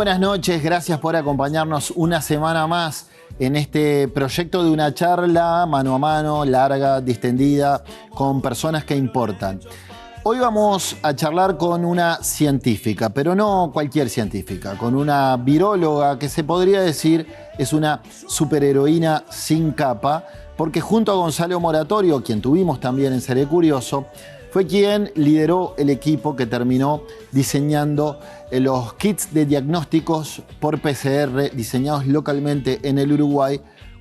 buenas noches, gracias por acompañarnos una semana más en este proyecto de una charla mano a mano, larga, distendida, con personas que importan. Hoy vamos a charlar con una científica, pero no cualquier científica, con una viróloga que se podría decir es una superheroína sin capa, porque junto a Gonzalo Moratorio, quien tuvimos también en Seré Curioso, fue quien lideró el equipo que terminó diseñando los kits de diagnósticos por PCR diseñados localmente en el Uruguay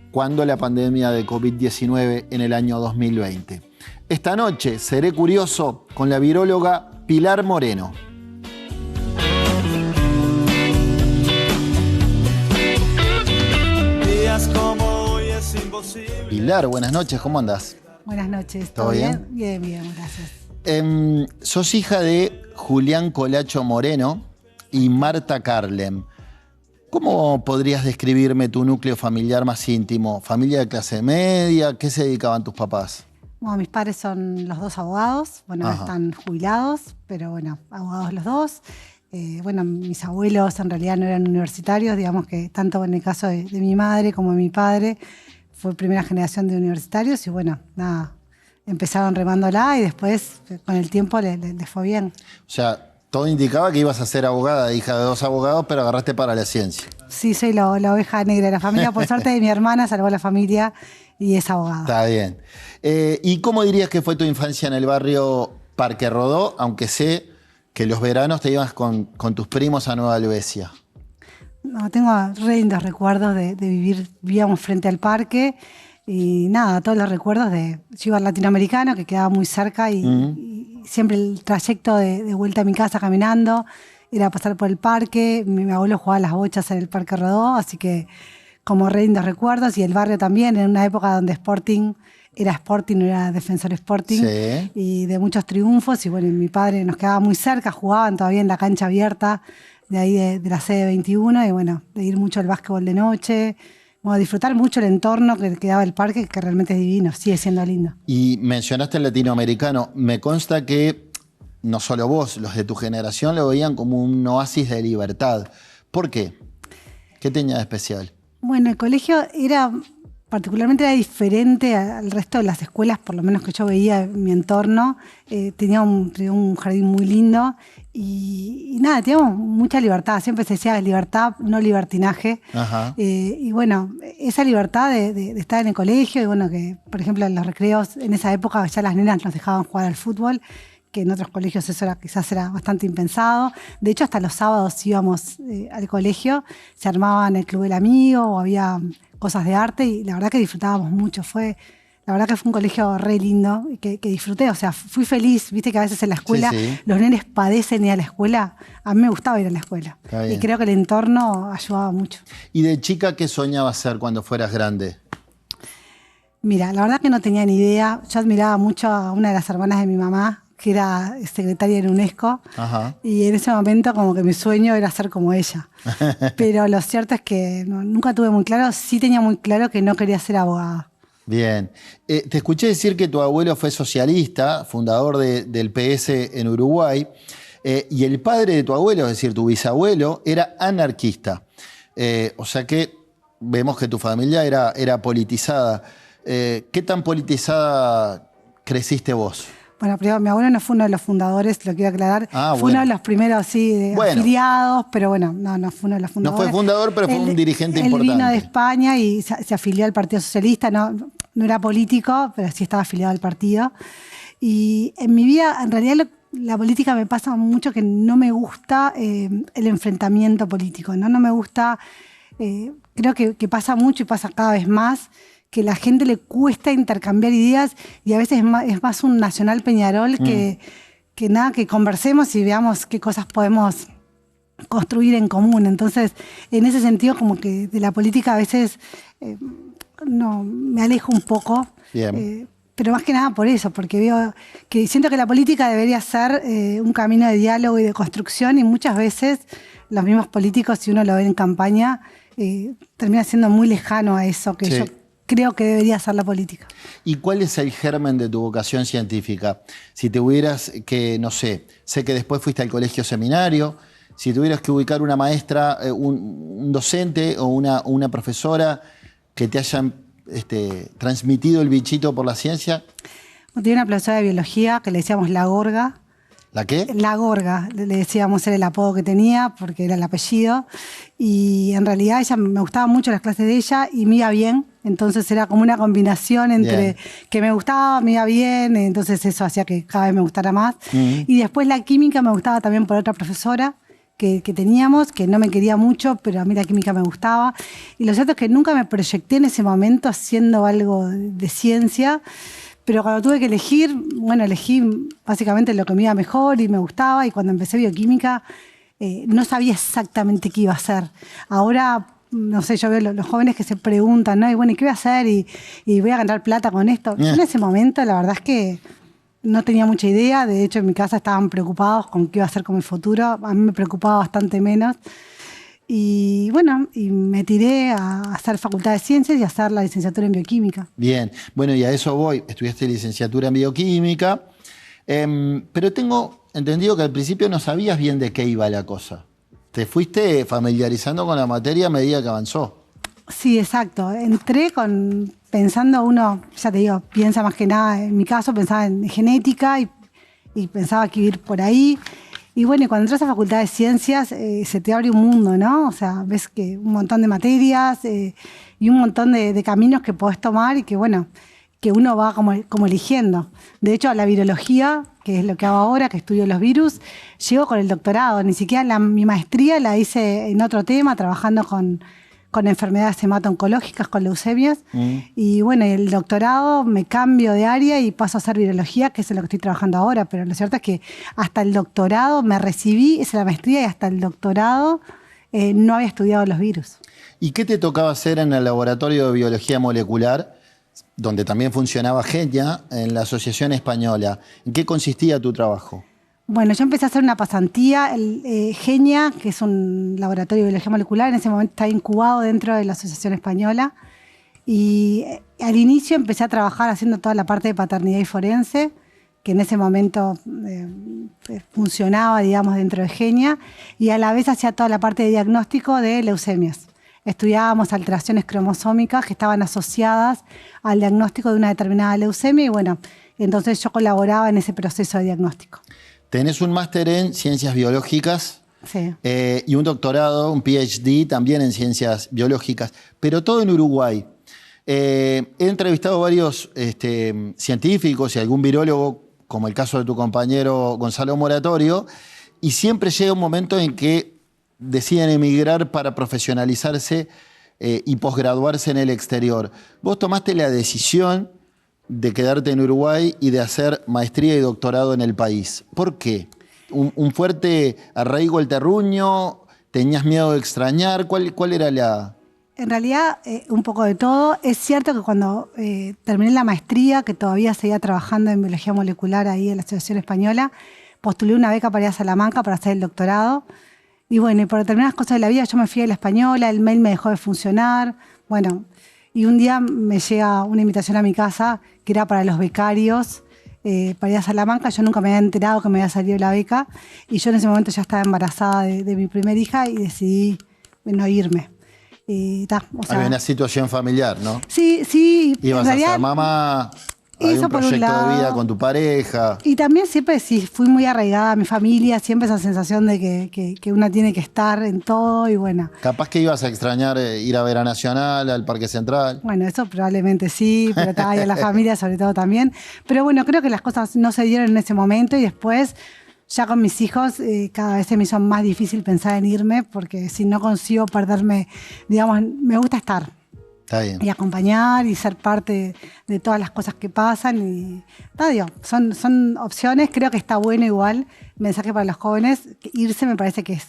cuando la pandemia de COVID-19 en el año 2020. Esta noche seré curioso con la viróloga Pilar Moreno. Pilar, buenas noches, ¿cómo andás? Buenas noches, ¿todo bien? Bien, bien, gracias. Sos hija de Julián Colacho Moreno y Marta Carlem. ¿Cómo podrías describirme tu núcleo familiar más íntimo? ¿Familia de clase media? ¿Qué se dedicaban tus papás? Bueno, mis padres son los dos abogados, bueno, están jubilados, pero bueno, abogados los dos. Bueno, mis abuelos en realidad no eran universitarios, digamos que tanto en el caso de mi madre como de mi padre fue primera generación de universitarios y bueno, nada, empezaron remándola y después con el tiempo les fue bien. O sea, todo indicaba que ibas a ser abogada, hija de dos abogados, pero agarraste para la ciencia. Sí, soy la oveja negra de la familia. Por suerte de mi hermana salvó a la familia y es abogada. Está bien. ¿Y cómo dirías que fue tu infancia en el barrio Parque Rodó, aunque sé que los veranos te ibas con tus primos a Nueva Helvecia? No, tengo re lindos recuerdos de vivir, vivíamos frente al parque y nada, todos los recuerdos de yo iba al Latinoamericano, que quedaba muy cerca y siempre el trayecto de vuelta a mi casa caminando era pasar por el parque. Mi abuelo jugaba a las bochas en el Parque Rodó, así que como re lindos recuerdos. Y el barrio también, en una época donde Sporting era Sporting, no era Defensor Sporting, sí. Y de muchos triunfos. Y bueno, mi padre nos quedaba muy cerca, jugaban todavía en la cancha abierta de ahí de la sede 21, y bueno, de ir mucho al básquetbol de noche, bueno, disfrutar mucho el entorno que daba el parque, que realmente es divino, sigue siendo lindo. Y mencionaste el latinoamericano, me consta que no solo vos, los de tu generación lo veían como un oasis de libertad. ¿Por qué? ¿Qué tenía de especial? Bueno, el colegio particularmente era diferente al resto de las escuelas, por lo menos que yo veía en mi entorno. Tenía un jardín muy lindo y nada, teníamos mucha libertad. Siempre se decía libertad, no libertinaje. Y bueno, esa libertad de estar en el colegio y bueno, que por ejemplo en los recreos, en esa época ya las nenas nos dejaban jugar al fútbol, que en otros colegios eso quizás era bastante impensado. De hecho, hasta los sábados íbamos al colegio, se armaban el club del amigo o había cosas de arte y la verdad que disfrutábamos mucho. La verdad que fue un colegio re lindo que disfruté, o sea, fui feliz. Viste que a veces en la escuela los nenes padecen ir a la escuela. A mí me gustaba ir a la escuela y creo que el entorno ayudaba mucho. ¿Y de chica qué soñabas ser cuando fueras grande? Mira, la verdad que no tenía ni idea. Yo admiraba mucho a una de las hermanas de mi mamá, que era secretaria en UNESCO, y en ese momento como que mi sueño era ser como ella. Pero lo cierto es que nunca tuve muy claro, sí tenía muy claro que no quería ser abogada. Bien. Te escuché decir que tu abuelo fue socialista, fundador del PS en Uruguay, y el padre de tu abuelo, es decir, tu bisabuelo, era anarquista. O sea que vemos que tu familia era politizada. ¿Qué tan politizada creciste vos? Bueno, primero, mi abuelo no fue uno de los fundadores, lo quiero aclarar. Fue uno de los primeros, sí, afiliados, pero bueno, no fue uno de los fundadores. No fue fundador, pero fue un dirigente importante. Él vino de España y se afilió al Partido Socialista, no era político, pero sí estaba afiliado al partido. Y en mi vida, en realidad, la política me pasa mucho que no me gusta el enfrentamiento político, no me gusta, creo que pasa mucho y pasa cada vez más, que a la gente le cuesta intercambiar ideas y a veces es más un Nacional Peñarol que nada, que conversemos y veamos qué cosas podemos construir en común. Entonces, en ese sentido, como que de la política a veces me alejo un poco. Pero más que nada por eso, porque veo que siento que la política debería ser un camino de diálogo y de construcción y muchas veces los mismos políticos, si uno lo ve en campaña, termina siendo muy lejano a eso que yo creo que debería ser la política. ¿Y cuál es el germen de tu vocación científica? Si te hubieras que, no sé que después fuiste al colegio seminario, si tuvieras que ubicar una maestra, un docente o una profesora que te hayan transmitido el bichito por la ciencia. Tenía una profesora de biología que le decíamos la Gorga. ¿La qué? La Gorga, le decíamos, era el apodo que tenía porque era el apellido. Y en realidad ella me gustaban mucho las clases de ella y me iba bien. Entonces era como una combinación entre que me gustaba, me iba bien. Entonces eso hacía que cada vez me gustara más. Y después la química me gustaba también por otra profesora que teníamos, que no me quería mucho, pero a mí la química me gustaba. Y lo cierto es que nunca me proyecté en ese momento haciendo algo de ciencia. Pero cuando tuve que elegir, bueno, elegí básicamente lo que me iba mejor y me gustaba. Y cuando empecé bioquímica, no sabía exactamente qué iba a hacer. Ahora, no sé, yo veo los jóvenes que se preguntan, ¿no? Y bueno, ¿y qué voy a hacer? Y voy a ganar plata con esto. Yo en ese momento, la verdad es que no tenía mucha idea. De hecho, en mi casa estaban preocupados con qué iba a hacer con mi futuro. A mí me preocupaba bastante menos. Y bueno, y me tiré a hacer Facultad de Ciencias y a hacer la licenciatura en Bioquímica. Bien, bueno, y a eso voy. Estudiaste licenciatura en Bioquímica, pero tengo entendido que al principio no sabías bien de qué iba la cosa. Te fuiste familiarizando con la materia a medida que avanzó. Sí, exacto. Entré pensando, uno, ya te digo, piensa más que nada, en mi caso pensaba en genética y pensaba que iba a ir por ahí. Y bueno, y cuando entras a Facultad de Ciencias se te abre un mundo, ¿no? O sea, ves que un montón de materias y un montón de caminos que podés tomar y que, bueno, que uno va como eligiendo. De hecho, a la virología, que es lo que hago ahora, que estudio los virus, llego con el doctorado. Ni siquiera mi maestría la hice en otro tema, trabajando con enfermedades hemato-oncológicas, con leucemias. Y bueno, el doctorado me cambio de área y paso a hacer virología, que es en lo que estoy trabajando ahora. Pero lo cierto es que hasta el doctorado me recibí, hice la maestría y hasta el doctorado no había estudiado los virus. ¿Y qué te tocaba hacer en el laboratorio de biología molecular, donde también funcionaba Genia, en la Asociación Española? ¿En qué consistía tu trabajo? Bueno, yo empecé a hacer una pasantía. Genia, que es un laboratorio de biología molecular, en ese momento está incubado dentro de la Asociación Española. Y al inicio empecé a trabajar haciendo toda la parte de paternidad y forense, que en ese momento funcionaba, digamos, dentro de Genia. Y a la vez hacía toda la parte de diagnóstico de leucemias. Estudiábamos alteraciones cromosómicas que estaban asociadas al diagnóstico de una determinada leucemia. Y bueno, entonces yo colaboraba en ese proceso de diagnóstico. Tenés un máster en Ciencias Biológicas. Sí. Y un doctorado, un PhD también en Ciencias Biológicas, pero todo en Uruguay. He entrevistado varios científicos y algún virólogo, como el caso de tu compañero Gonzalo Moratorio, y siempre llega un momento en que deciden emigrar para profesionalizarse y posgraduarse en el exterior. Vos tomaste la decisión de quedarte en Uruguay y de hacer maestría y doctorado en el país. ¿Por qué? ¿Un fuerte arraigo al terruño? ¿Tenías miedo de extrañar? ¿Cuál era la...? En realidad, un poco de todo. Es cierto que cuando terminé la maestría, que todavía seguía trabajando en biología molecular ahí en la Asociación Española, postulé una beca para ir a Salamanca para hacer el doctorado. Y bueno, y por determinadas cosas de la vida yo me fui a la Española, el mail me dejó de funcionar. Bueno, y un día me llega una invitación a mi casa que era para los becarios, para ir a Salamanca. Yo nunca me había enterado que me había salido la beca y yo en ese momento ya estaba embarazada de mi primera hija y decidí no irme. Había una situación familiar, ¿no? Sí, sí. Ibas a ser mamá, había un proyecto de vida con tu pareja. Y también siempre sí, fui muy arraigada a mi familia, siempre esa sensación de que una tiene que estar en todo y bueno. Capaz que ibas a extrañar ir a ver a Nacional, al Parque Central. Bueno, eso probablemente sí, pero estaba ahí a la familia sobre todo también. Pero bueno, creo que las cosas no se dieron en ese momento y después, ya con mis hijos, cada vez se me hizo más difícil pensar en irme porque si no consigo perderme, digamos, me gusta estar. Está bien. Y acompañar y ser parte de todas las cosas que pasan. Y, son opciones, creo que está bueno igual. Mensaje para los jóvenes, que irse me parece que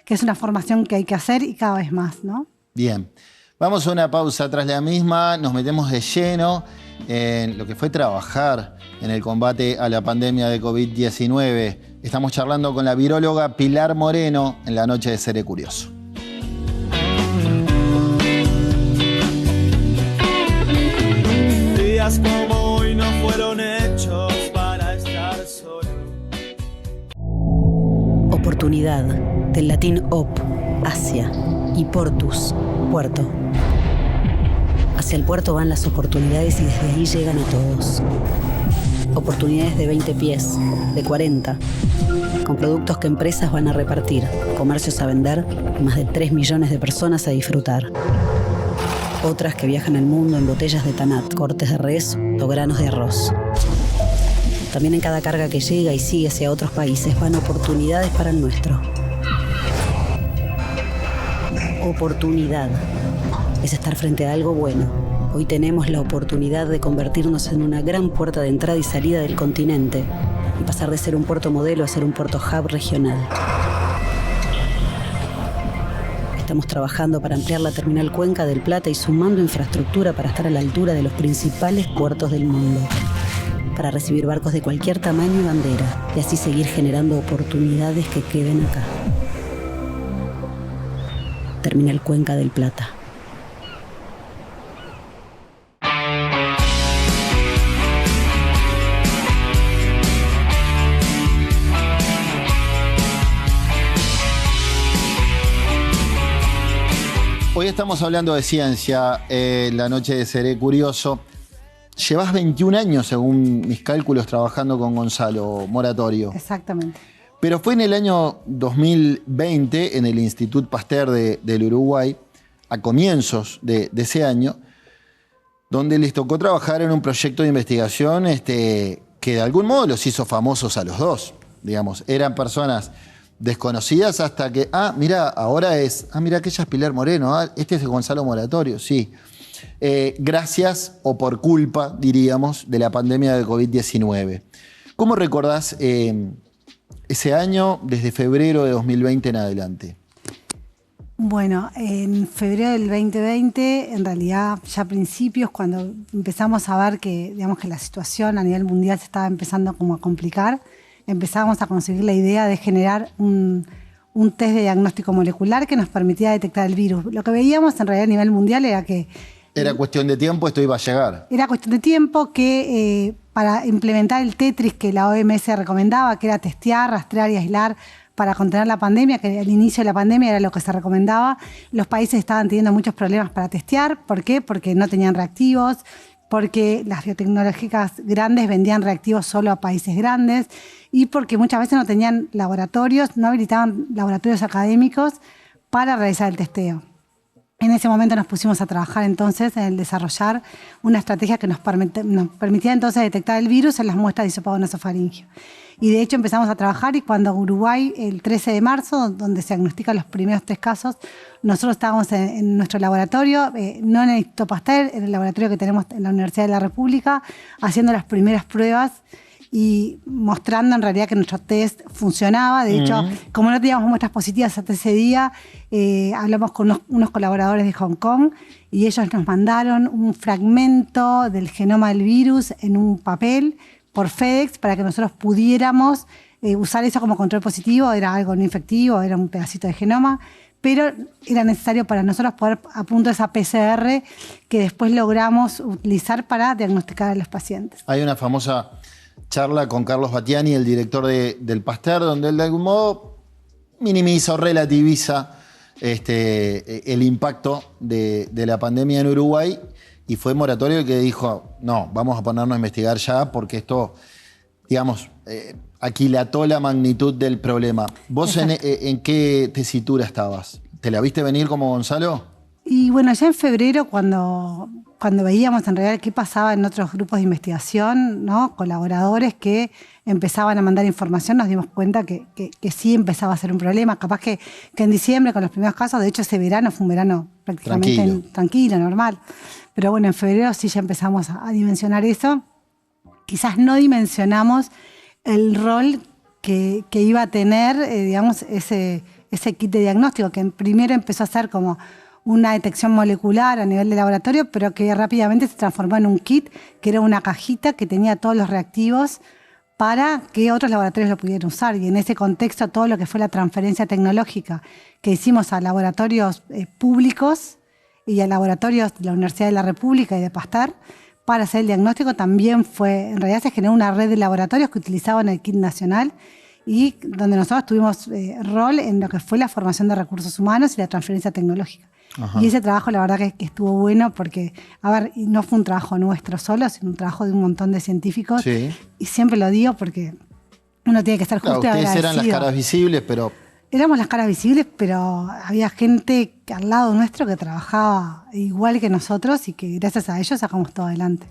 es una formación que hay que hacer y cada vez más, ¿no? Bien. Vamos a una pausa tras la misma, nos metemos de lleno en lo que fue trabajar en el combate a la pandemia de COVID-19. Estamos charlando con la viróloga Pilar Moreno en la noche de Seré Curioso. Días como hoy no fueron hechos para estar solo. Oportunidad, del latín op, hacia, y portus, puerto. Hacia el puerto van las oportunidades y desde ahí llegan a todos. Oportunidades de 20 pies, de 40, con productos que empresas van a repartir, comercios a vender y más de 3 millones de personas a disfrutar. Otras que viajan el mundo en botellas de tanat, cortes de res o granos de arroz. También en cada carga que llega y sigue hacia otros países van oportunidades para el nuestro. Oportunidad es estar frente a algo bueno. Hoy tenemos la oportunidad de convertirnos en una gran puerta de entrada y salida del continente y pasar de ser un puerto modelo a ser un puerto hub regional. Estamos trabajando para ampliar la terminal Cuenca del Plata y sumando infraestructura para estar a la altura de los principales puertos del mundo, para recibir barcos de cualquier tamaño y bandera y así seguir generando oportunidades que queden acá. Terminal Cuenca del Plata. Hoy estamos hablando de ciencia, la noche de Seré Curioso. Llevas 21 años, según mis cálculos, trabajando con Gonzalo Moratorio. Exactamente. Pero fue en el año 2020, en el Institut Pasteur del Uruguay, a comienzos de ese año, donde les tocó trabajar en un proyecto de investigación que de algún modo los hizo famosos a los dos. Digamos, eran personas desconocidas hasta que, mira, mira, aquella es Pilar Moreno, este es Gonzalo Moratorio, sí. Gracias o por culpa, diríamos, de la pandemia de COVID-19. ¿Cómo recordás ese año desde febrero de 2020 en adelante? Bueno, en febrero del 2020, en realidad ya a principios, cuando empezamos a ver que, digamos, que la situación a nivel mundial se estaba empezando como a complicar, empezamos a conseguir la idea de generar un test de diagnóstico molecular que nos permitía detectar el virus. Lo que veíamos en realidad a nivel mundial era que... Era cuestión de tiempo, esto iba a llegar. Era cuestión de tiempo que para implementar el Tetris que la OMS recomendaba, que era testear, rastrear y aislar para contener la pandemia, que al inicio de la pandemia era lo que se recomendaba, los países estaban teniendo muchos problemas para testear. ¿Por qué? Porque no tenían reactivos, porque las biotecnológicas grandes vendían reactivos solo a países grandes y porque muchas veces no tenían laboratorios, no habilitaban laboratorios académicos para realizar el testeo. En ese momento nos pusimos a trabajar entonces en el desarrollar una estrategia que nos permitía entonces detectar el virus en las muestras de hisopado nasofaringeo. Y de hecho empezamos a trabajar y cuando Uruguay, el 13 de marzo, donde se diagnostican los primeros 3 casos, nosotros estábamos en nuestro laboratorio, no en el Instituto Pasteur, en el laboratorio que tenemos en la Universidad de la República, haciendo las primeras pruebas y mostrando en realidad que nuestro test funcionaba. De hecho, como no teníamos muestras positivas hasta ese día, hablamos con unos colaboradores de Hong Kong y ellos nos mandaron un fragmento del genoma del virus en un papel por FedEx para que nosotros pudiéramos usar eso como control positivo. Era algo no infectivo, era un pedacito de genoma, pero era necesario para nosotros poder a punto de esa PCR que después logramos utilizar para diagnosticar a los pacientes. Hay una famosa charla con Carlos Battiani, el director del Pasteur, donde él de algún modo minimiza o relativiza el impacto de la pandemia en Uruguay, y fue Moratorio el que dijo, no, vamos a ponernos a investigar ya porque esto, digamos, aquilató la magnitud del problema. ¿Vos en qué tesitura estabas? ¿Te la viste venir como Gonzalo? Y bueno, ya en febrero, cuando veíamos en realidad qué pasaba en otros grupos de investigación, ¿no? Colaboradores que empezaban a mandar información, nos dimos cuenta que sí empezaba a ser un problema. Capaz que en diciembre, con los primeros casos, de hecho ese verano fue un verano prácticamente tranquilo, normal. Pero bueno, en febrero sí ya empezamos a dimensionar eso. Quizás no dimensionamos el rol que iba a tener, digamos, ese kit de diagnóstico, que primero empezó a ser como una detección molecular a nivel de laboratorio, pero que rápidamente se transformó en un kit, que era una cajita que tenía todos los reactivos para que otros laboratorios lo pudieran usar. Y en ese contexto, todo lo que fue la transferencia tecnológica que hicimos a laboratorios públicos y a laboratorios de la Universidad de la República y de Pasteur para hacer el diagnóstico también fue, en realidad se generó una red de laboratorios que utilizaban el kit nacional y donde nosotros tuvimos rol en lo que fue la formación de recursos humanos y la transferencia tecnológica. Ajá. Y ese trabajo la verdad que estuvo bueno porque, a ver, no fue un trabajo nuestro solo, sino un trabajo de un montón de científicos. Sí. Y siempre lo digo porque uno tiene que estar justo y agradecido. Ustedes eran las caras visibles, pero... Éramos las caras visibles, pero había gente al lado nuestro que trabajaba igual que nosotros y que gracias a ellos sacamos todo adelante.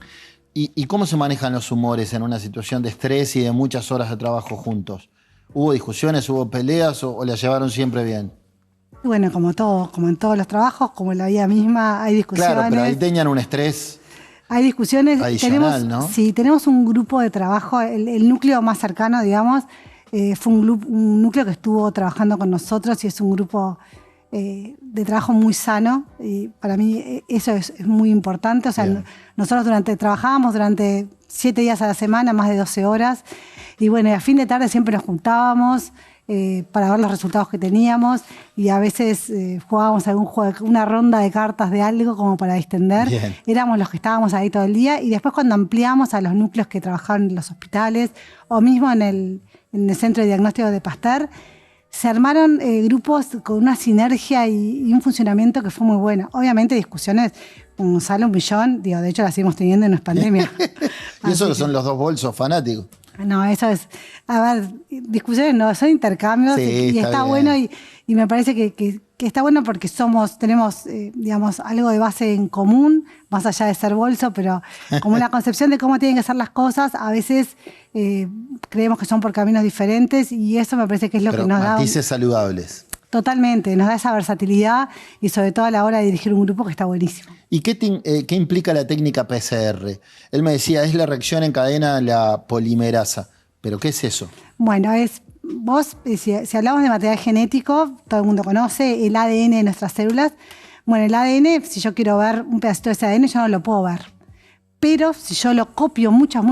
¿Y cómo se manejan los humores en una situación de estrés y de muchas horas de trabajo juntos? ¿Hubo discusiones, hubo peleas o la llevaron siempre bien? Bueno, como todo, como en todos los trabajos, como en la vida misma, hay discusiones. Claro, pero ahí tenían un estrés hay discusiones. adicional, ¿no? Sí, tenemos un grupo de trabajo, el núcleo más cercano, digamos, fue un núcleo que estuvo trabajando con nosotros y es un grupo de trabajo muy sano y para mí eso es muy importante. O sea, nosotros trabajábamos durante 7 días a la semana, más de 12 horas y bueno, a fin de tarde siempre nos juntábamos para ver los resultados que teníamos y a veces jugábamos algún juego, una ronda de cartas de algo como para distender. Bien. Éramos los que estábamos ahí todo el día y después cuando ampliamos a los núcleos que trabajaban en los hospitales o mismo en el Centro de Diagnóstico de Pasteur, se armaron grupos con una sinergia y un funcionamiento que fue muy bueno. Obviamente discusiones con Gonzalo, un millón, digo, de hecho las seguimos teniendo y no es pandemia. Y eso son los dos bolsos fanáticos. No, eso es, a ver, discusiones no, son intercambios y está bueno y me parece que está bueno porque tenemos, digamos, algo de base en común, más allá de ser bolso, pero como la concepción de cómo tienen que ser las cosas, a veces creemos que son por caminos diferentes y eso me parece que es lo que nos da... Matices saludables. Totalmente, nos da esa versatilidad y sobre todo a la hora de dirigir un grupo que está buenísimo. ¿Y qué implica la técnica PCR? Él me decía, es la reacción en cadena a la polimerasa. ¿Pero qué es eso? Bueno, si hablamos de material genético, todo el mundo conoce el ADN de nuestras células. Bueno, el ADN, si yo quiero ver un pedacito de ese ADN, yo no lo puedo ver. Pero si yo lo copio muchas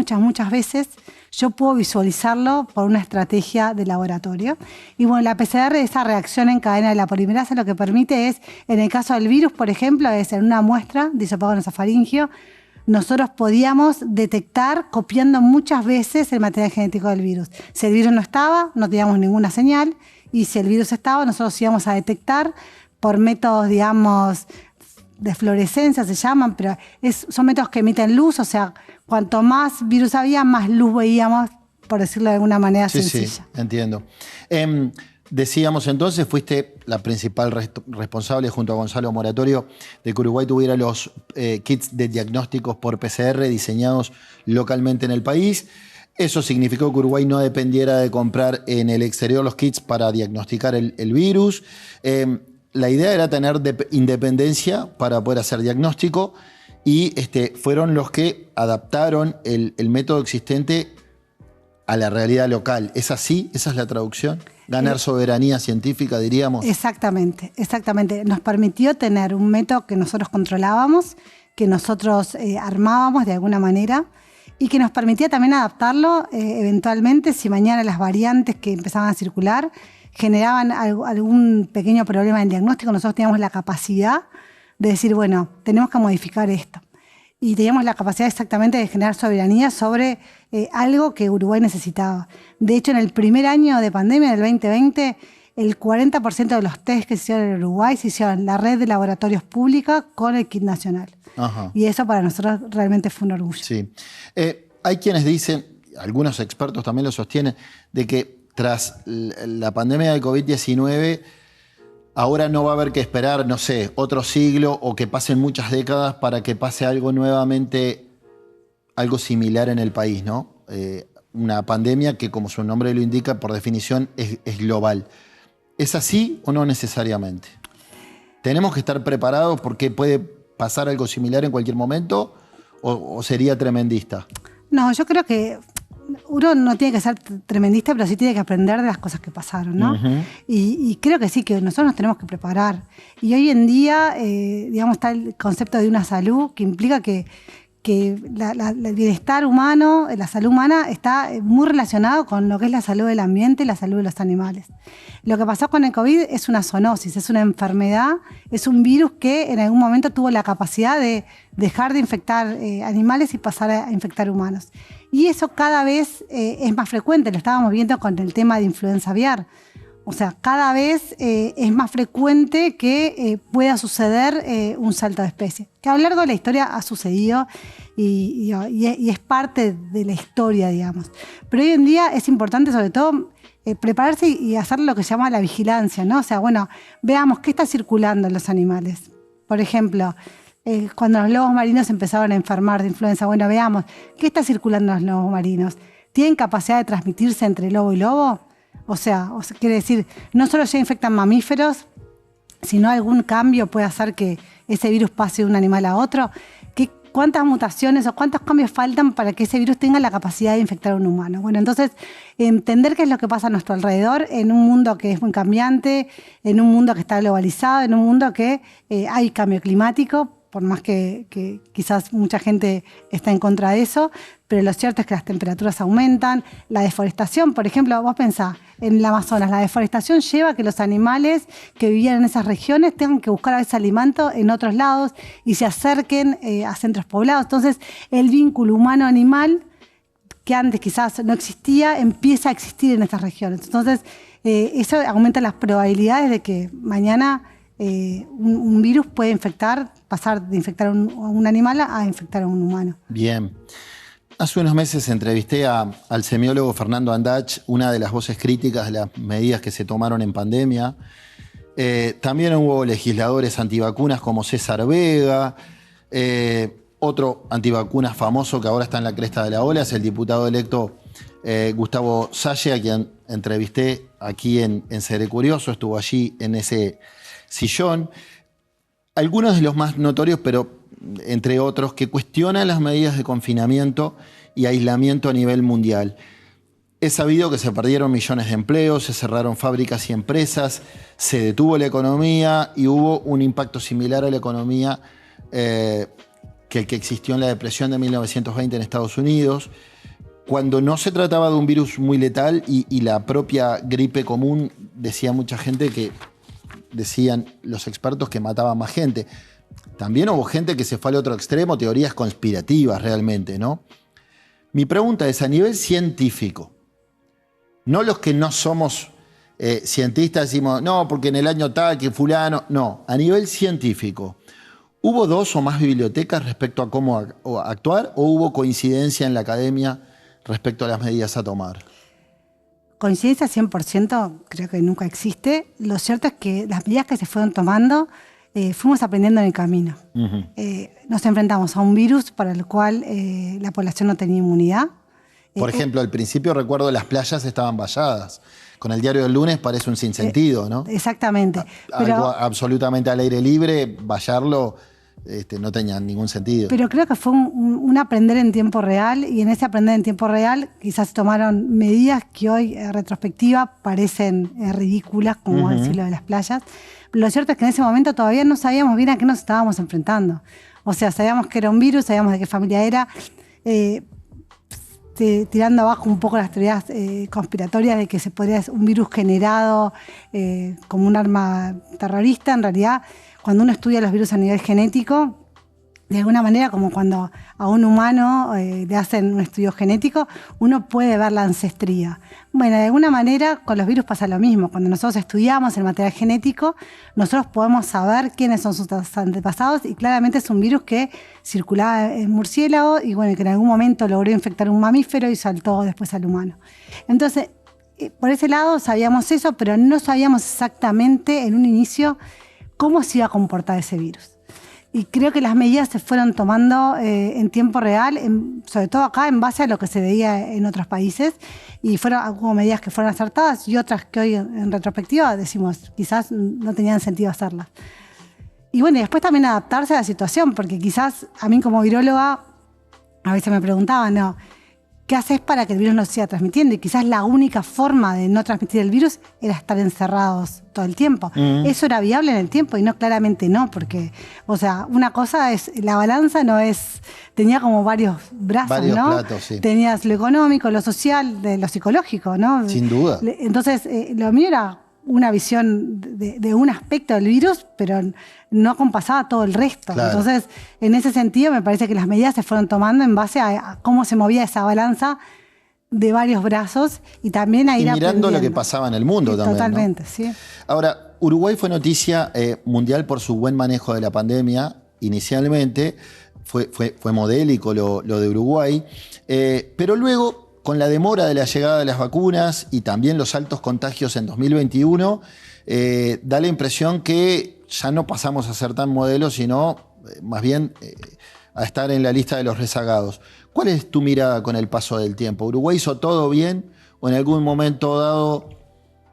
veces, yo puedo visualizarlo por una estrategia de laboratorio. Y bueno, la PCR, esa reacción en cadena de la polimerasa, lo que permite es, en el caso del virus, por ejemplo, es en una muestra de hisopado nasofaringeo, nosotros podíamos detectar copiando muchas veces el material genético del virus. Si el virus no estaba, no teníamos ninguna señal, y si el virus estaba, nosotros íbamos a detectar por métodos, digamos, de fluorescencia se llaman, pero son métodos que emiten luz, o sea, cuanto más virus había, más luz veíamos, por decirlo de alguna manera sencilla. Sí, entiendo. Decíamos entonces, fuiste la principal responsable junto a Gonzalo Moratorio de que Uruguay tuviera los kits de diagnósticos por PCR diseñados localmente en el país. Eso significó que Uruguay no dependiera de comprar en el exterior los kits para diagnosticar el virus. La idea era tener independencia para poder hacer diagnóstico y fueron los que adaptaron el método existente a la realidad local. ¿Es así? ¿Esa es la traducción? Ganar soberanía científica, diríamos. Exactamente. Nos permitió tener un método que nosotros controlábamos, que nosotros armábamos de alguna manera y que nos permitía también adaptarlo eventualmente si mañana las variantes que empezaban a circular generaban algún pequeño problema en el diagnóstico. Nosotros teníamos la capacidad de decir, bueno, tenemos que modificar esto. Y teníamos la capacidad exactamente de generar soberanía sobre algo que Uruguay necesitaba. De hecho, en el primer año de pandemia, del 2020, el 40% de los test que se hicieron en Uruguay se hicieron en la red de laboratorios pública con el kit nacional. Ajá. Y eso para nosotros realmente fue un orgullo. Sí. Hay quienes dicen, algunos expertos también lo sostienen, de que tras la pandemia del COVID-19, ahora no va a haber que esperar, no sé, otro siglo o que pasen muchas décadas para que pase algo nuevamente, algo similar en el país, ¿no? Una pandemia que, como su nombre lo indica, por definición es global. ¿Es así o no necesariamente? ¿Tenemos que estar preparados porque puede pasar algo similar en cualquier momento o sería tremendista? No, yo creo que uno no tiene que ser tremendista, pero sí tiene que aprender de las cosas que pasaron, ¿no? Uh-huh. Y creo que sí, que nosotros nos tenemos que preparar. Y hoy en día, digamos, está el concepto de una salud que implica que el bienestar humano, la salud humana, está muy relacionado con lo que es la salud del ambiente y la salud de los animales. Lo que pasó con el COVID es una zoonosis, es una enfermedad, es un virus que en algún momento tuvo la capacidad de dejar de infectar animales y pasar a infectar humanos. Y eso cada vez es más frecuente, lo estábamos viendo con el tema de influenza aviar. O sea, cada vez es más frecuente que pueda suceder un salto de especie, que a lo largo de la historia ha sucedido y es parte de la historia, digamos. Pero hoy en día es importante, sobre todo, prepararse y hacer lo que se llama la vigilancia, ¿no? O sea, bueno, veamos qué está circulando en los animales. Por ejemplo, cuando los lobos marinos empezaron a enfermar de influenza, bueno, veamos qué está circulando en los lobos marinos. ¿Tienen capacidad de transmitirse entre lobo y lobo? O sea, quiere decir, no solo ya infectan mamíferos, sino algún cambio puede hacer que ese virus pase de un animal a otro. ¿Cuántas mutaciones o cuántos cambios faltan para que ese virus tenga la capacidad de infectar a un humano? Bueno, entonces, entender qué es lo que pasa a nuestro alrededor en un mundo que es muy cambiante, en un mundo que está globalizado, en un mundo que hay cambio climático, por más que quizás mucha gente está en contra de eso, pero lo cierto es que las temperaturas aumentan, la deforestación, por ejemplo, vos pensá, en el Amazonas, la deforestación lleva a que los animales que vivían en esas regiones tengan que buscar a veces alimento en otros lados y se acerquen a centros poblados. Entonces, el vínculo humano-animal, que antes quizás no existía, empieza a existir en estas regiones. Entonces, eso aumenta las probabilidades de que mañana un virus puede pasar de infectar a un animal a infectar a un humano. Bien. Hace unos meses entrevisté al semiólogo Fernando Andach, una de las voces críticas de las medidas que se tomaron en pandemia. También hubo legisladores antivacunas como César Vega, otro antivacunas famoso que ahora está en la cresta de la ola es el diputado electo Gustavo Salle, a quien entrevisté aquí en Seré Curioso, estuvo allí en ese sillón. Algunos de los más notorios, pero entre otros, que cuestionan las medidas de confinamiento y aislamiento a nivel mundial. Es sabido que se perdieron millones de empleos, se cerraron fábricas y empresas, se detuvo la economía y hubo un impacto similar a la economía que el que existió en la depresión de 1920 en Estados Unidos, cuando no se trataba de un virus muy letal y la propia gripe común, decía mucha gente que decían los expertos que mataba más gente. También hubo gente que se fue al otro extremo, teorías conspirativas realmente, ¿no? Mi pregunta es, a nivel científico, no los que no somos cientistas decimos, no, porque en el año tal, que fulano, no, a nivel científico, ¿hubo 2 o más bibliotecas respecto a cómo actuar o hubo coincidencia en la academia respecto a las medidas a tomar? Coincidencia 100% creo que nunca existe. Lo cierto es que las medidas que se fueron tomando fuimos aprendiendo en el camino. Uh-huh. Nos enfrentamos a un virus para el cual la población no tenía inmunidad. Por ejemplo, al principio recuerdo las playas estaban valladas. Con el diario del lunes parece un sinsentido, ¿no? Exactamente. Algo absolutamente al aire libre, vallarlo no tenía ningún sentido. Pero creo que fue un aprender en tiempo real, y en ese aprender en tiempo real quizás tomaron medidas que hoy, en retrospectiva, parecen ridículas, como decir lo de las playas. Lo cierto es que en ese momento todavía no sabíamos bien a qué nos estábamos enfrentando. O sea, sabíamos que era un virus, sabíamos de qué familia era, tirando abajo un poco las teorías conspiratorias de que se podría ser un virus generado como un arma terrorista. En realidad, cuando uno estudia los virus a nivel genético, de alguna manera, como cuando a un humano le hacen un estudio genético, uno puede ver la ancestría. Bueno, de alguna manera con los virus pasa lo mismo. Cuando nosotros estudiamos el material genético, nosotros podemos saber quiénes son sus antepasados, y claramente es un virus que circulaba en murciélago y bueno, que en algún momento logró infectar a un mamífero y saltó después al humano. Entonces, por ese lado sabíamos eso, pero no sabíamos exactamente en un inicio cómo se iba a comportar ese virus. Y creo que las medidas se fueron tomando en tiempo real, sobre todo acá, en base a lo que se veía en otros países. Y hubo medidas que fueron acertadas y otras que hoy, en retrospectiva, decimos, quizás no tenían sentido hacerlas. Y bueno, y después también adaptarse a la situación, porque quizás a mí como viróloga, a veces me preguntaban, ¿no? ¿Qué haces para que el virus no se siga transmitiendo? Y quizás la única forma de no transmitir el virus era estar encerrados todo el tiempo. ¿Eso era viable en el tiempo? Y no, claramente no, porque, o sea, una cosa es, la balanza no es, tenía como varios brazos, ¿no? Platos, sí. Tenías lo económico, lo social, lo psicológico, ¿no? Sin duda. Entonces, lo mío era una visión de un aspecto del virus, pero no acompasaba todo el resto. Claro. Entonces, en ese sentido, me parece que las medidas se fueron tomando en base a cómo se movía esa balanza de varios brazos y también a ir mirando aprendiendo. lo que pasaba en el mundo también. Totalmente, ¿no? sí. Ahora, Uruguay fue noticia mundial por su buen manejo de la pandemia. Inicialmente fue modélico lo de Uruguay, pero luego, con la demora de la llegada de las vacunas y también los altos contagios en 2021, da la impresión que ya no pasamos a ser tan modelos, sino más bien a estar en la lista de los rezagados. ¿Cuál es tu mirada con el paso del tiempo? ¿Uruguay hizo todo bien o en algún momento dado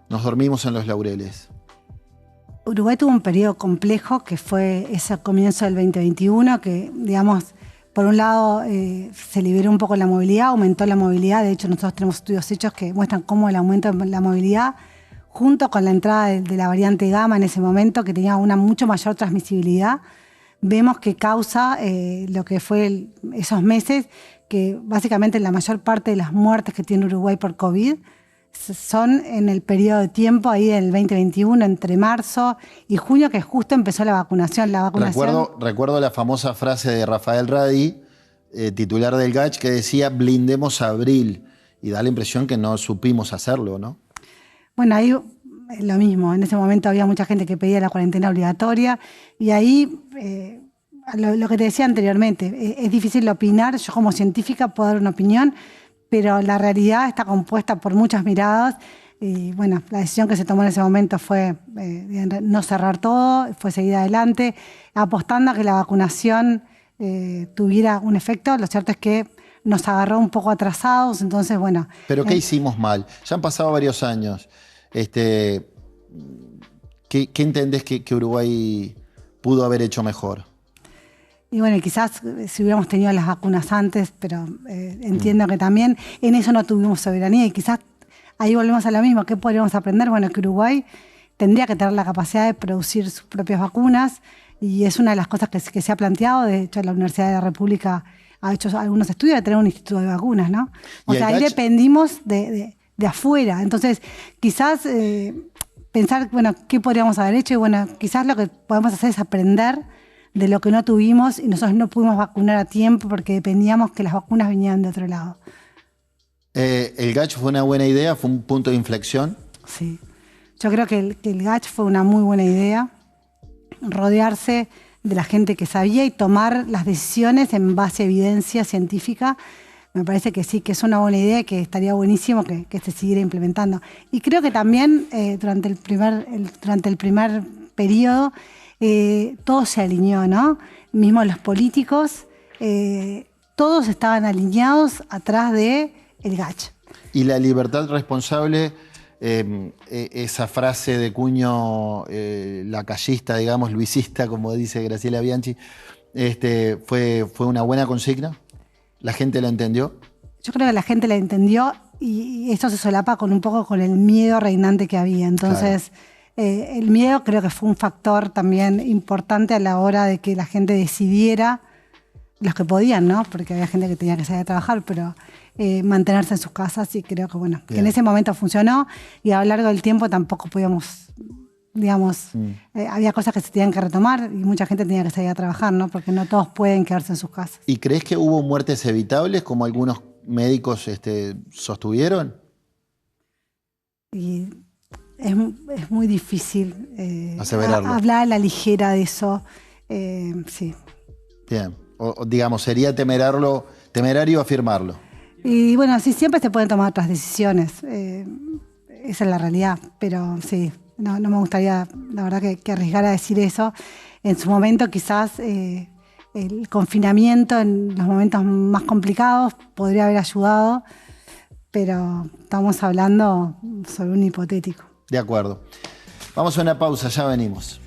nos dormimos en los laureles? Uruguay tuvo un periodo complejo que fue ese comienzo del 2021, que, digamos, por un lado se liberó un poco la movilidad, aumentó la movilidad. De hecho, nosotros tenemos estudios hechos que muestran cómo el aumento de la movilidad, junto con la entrada de la variante Gamma en ese momento, que tenía una mucho mayor transmisibilidad, vemos que causa lo que fue esos meses, que básicamente la mayor parte de las muertes que tiene Uruguay por COVID son en el periodo de tiempo ahí del 2021, entre marzo y junio, que justo empezó la vacunación. Recuerdo la famosa frase de Rafael Radi, titular del GACH, que decía blindemos abril, y da la impresión que no supimos hacerlo, ¿no? Bueno, ahí lo mismo. En ese momento había mucha gente que pedía la cuarentena obligatoria y ahí, lo que te decía anteriormente, es difícil opinar. Yo como científica puedo dar una opinión, pero la realidad está compuesta por muchas miradas y bueno, la decisión que se tomó en ese momento fue no cerrar todo, fue seguir adelante, apostando a que la vacunación tuviera un efecto. Lo cierto es que nos agarró un poco atrasados, entonces bueno. ¿Pero qué hicimos mal? Ya han pasado varios años. ¿Qué entendés que Uruguay pudo haber hecho mejor? Y bueno, quizás si hubiéramos tenido las vacunas antes, pero entiendo que también en eso no tuvimos soberanía y quizás ahí volvemos a lo mismo. ¿Qué podríamos aprender? Bueno, que Uruguay tendría que tener la capacidad de producir sus propias vacunas y es una de las cosas que se ha planteado. De hecho, la Universidad de la República ha hecho algunos estudios de tener un instituto de vacunas, ¿no? O sea, ahí dependimos de afuera. Entonces, quizás pensar, bueno, ¿qué podríamos haber hecho? Y bueno, quizás lo que podemos hacer es aprender de lo que no tuvimos y nosotros no pudimos vacunar a tiempo porque dependíamos que las vacunas vinieran de otro lado. ¿El GACH fue una buena idea? ¿Fue un punto de inflexión? Sí. Yo creo que el GACH fue una muy buena idea. Rodearse de la gente que sabía y tomar las decisiones en base a evidencia científica. Me parece que sí, que es una buena idea y que estaría buenísimo que se siguiera implementando. Y creo que también durante el primer periodo todo se alineó, ¿no? Mismo los políticos, todos estaban alineados atrás del GACH. Y la libertad responsable, esa frase de cuño lacayista, digamos, luisista, como dice Graciela Bianchi, ¿fue una buena consigna? ¿La gente la entendió? Yo creo que la gente la entendió y esto se solapa un poco con el miedo reinante que había. Entonces, claro. El miedo creo que fue un factor también importante a la hora de que la gente decidiera, los que podían, ¿no? Porque había gente que tenía que salir a trabajar, pero mantenerse en sus casas y creo que, bueno, que en ese momento funcionó y a lo largo del tiempo tampoco podíamos, digamos, había cosas que se tenían que retomar y mucha gente tenía que salir a trabajar, ¿no? Porque no todos pueden quedarse en sus casas. ¿Y crees que hubo muertes evitables como algunos médicos sostuvieron? Y es muy difícil aseverarlo. Hablar a la ligera de eso. Sí. Bien. O digamos, sería temerario afirmarlo. Y bueno, sí, siempre se pueden tomar otras decisiones. Esa es la realidad. Pero sí, no me gustaría, la verdad, que arriesgar a decir eso. En su momento, quizás el confinamiento en los momentos más complicados podría haber ayudado, pero estamos hablando sobre un hipotético. De acuerdo. Vamos a una pausa, ya venimos.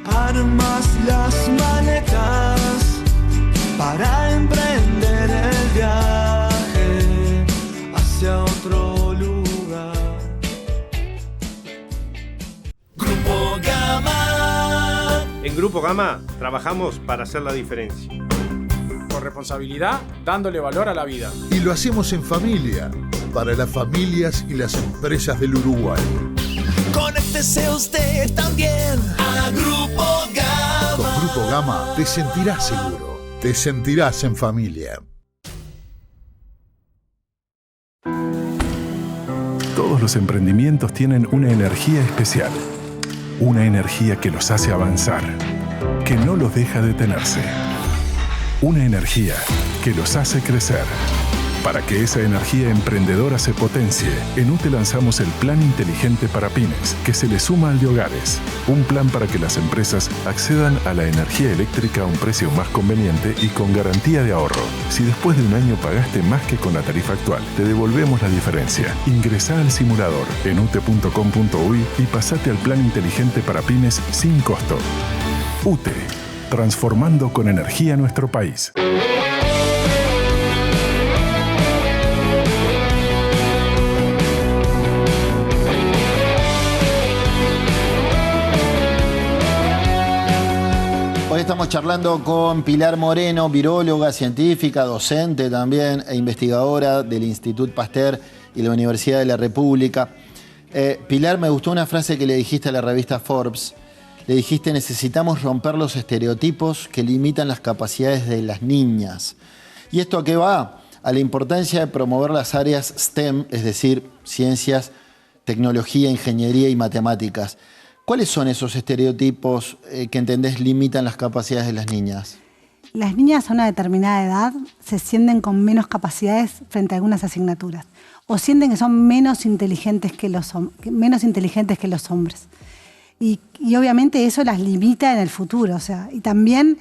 Armas las maletas para emprender el viaje hacia otro lugar. Grupo Gama. En Grupo Gama trabajamos para hacer la diferencia. Con responsabilidad, dándole valor a la vida. Y lo hacemos en familia, para las familias y las empresas del Uruguay. Conectados Súmese usted también a Grupo Gama. Con Grupo Gama te sentirás seguro, te sentirás en familia. Todos los emprendimientos tienen una energía especial, una energía que los hace avanzar, que no los deja detenerse, una energía que los hace crecer. Para que esa energía emprendedora se potencie, en UTE lanzamos el Plan Inteligente para Pymes, que se le suma al de hogares. Un plan para que las empresas accedan a la energía eléctrica a un precio más conveniente y con garantía de ahorro. Si después de un año pagaste más que con la tarifa actual, te devolvemos la diferencia. Ingresá al simulador en ute.com.uy y pasate al Plan Inteligente para Pymes sin costo. UTE, transformando con energía nuestro país. Hoy estamos charlando con Pilar Moreno, viróloga, científica, docente también e investigadora del Instituto Pasteur y la Universidad de la República. Pilar, me gustó una frase que le dijiste a la revista Forbes. Le dijiste: necesitamos romper los estereotipos que limitan las capacidades de las niñas. ¿Y esto a qué va? A la importancia de promover las áreas STEM, es decir, ciencias, tecnología, ingeniería y matemáticas. ¿Cuáles son esos estereotipos que entendés limitan las capacidades de las niñas? Las niñas a una determinada edad se sienten con menos capacidades frente a algunas asignaturas o sienten que son menos inteligentes que los hombres. Y obviamente eso las limita en el futuro. O sea, y también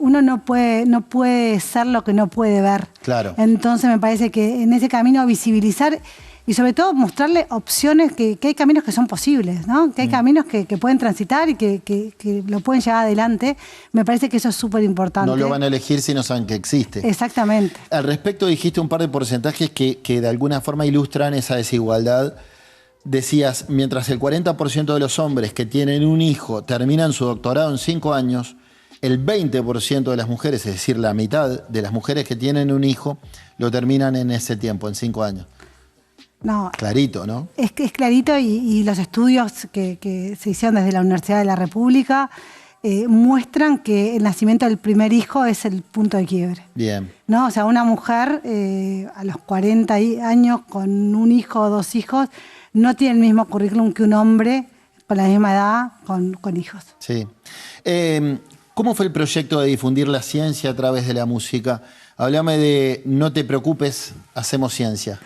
uno no puede ser lo que no puede ver. Claro. Entonces me parece que en ese camino visibilizar y sobre todo mostrarle opciones, que hay caminos que son posibles, ¿no? Que hay caminos que pueden transitar y que lo pueden llevar adelante. Me parece que eso es súper importante. No lo van a elegir si no saben que existe. Exactamente. Al respecto dijiste un par de porcentajes que de alguna forma ilustran esa desigualdad. Decías, mientras el 40% de los hombres que tienen un hijo terminan su doctorado en 5 años, el 20% de las mujeres, es decir, la mitad de las mujeres que tienen un hijo, lo terminan en ese tiempo, en 5 años. No, clarito, ¿no? Es clarito y los estudios que se hicieron desde la Universidad de la República muestran que el nacimiento del primer hijo es el punto de quiebre. Bien. ¿No? O sea, una mujer a los 40 años con un hijo o 2 hijos no tiene el mismo currículum que un hombre con la misma edad con hijos. Sí. ¿Cómo fue el proyecto de difundir la ciencia a través de la música? Háblame de No te preocupes, hacemos ciencia.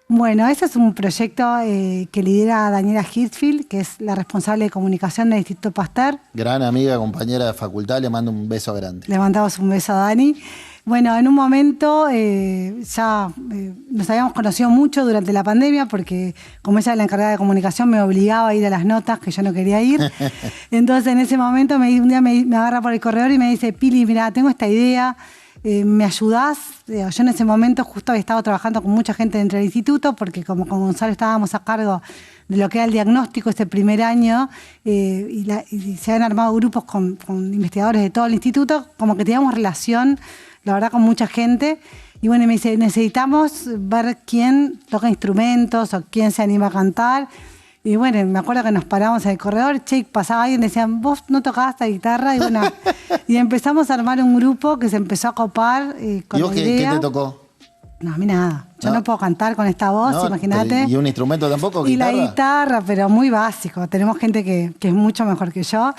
Bueno, ese es un proyecto que lidera Daniela Hirschfield, que es la responsable de comunicación del Instituto Pasteur. Gran amiga, compañera de facultad, le mando un beso grande. Le mandamos un beso a Dani. Bueno, en un momento nos habíamos conocido mucho durante la pandemia porque como ella es la encargada de comunicación me obligaba a ir a las notas que yo no quería ir. Entonces en ese momento un día me agarra por el corredor y me dice: Pili, mira, tengo esta idea. ¿Me ayudás? Yo en ese momento justo había estado trabajando con mucha gente dentro del instituto porque como con Gonzalo estábamos a cargo de lo que era el diagnóstico ese primer año y se han armado grupos con investigadores de todo el instituto, como que teníamos relación, la verdad, con mucha gente. Y bueno, me dice, necesitamos ver quién toca instrumentos o quién se anima a cantar. Y bueno, me acuerdo que nos paramos en el corredor, pasaba alguien, decían, vos no tocabas la guitarra. Y bueno, y empezamos a armar un grupo que se empezó a copar con ¿Y vos la idea. qué te tocó? No, a mí nada. Yo no puedo cantar con esta voz, No, imagínate. ¿Y un instrumento tampoco? Y ¿Guitarra? la guitarra, pero muy básico. Tenemos gente que es mucho mejor que yo.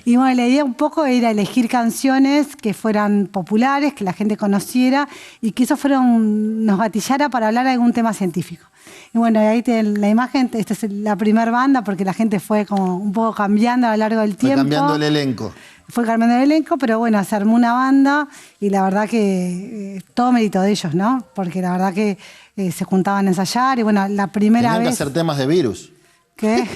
Y bueno, la idea un poco era elegir canciones que fueran populares, que la gente conociera y que eso nos gatillara para hablar de algún tema científico. Y bueno, ahí tienen la imagen. Esta es la primera banda porque la gente fue como un poco cambiando a lo largo del tiempo. Fue cambiando el elenco. Fue cambiando el elenco, pero bueno, se armó una banda y la verdad que todo mérito de ellos, ¿no? Porque la verdad que se juntaban a ensayar y bueno, la primera Tenían vez... que hacer temas de virus. ¿Qué?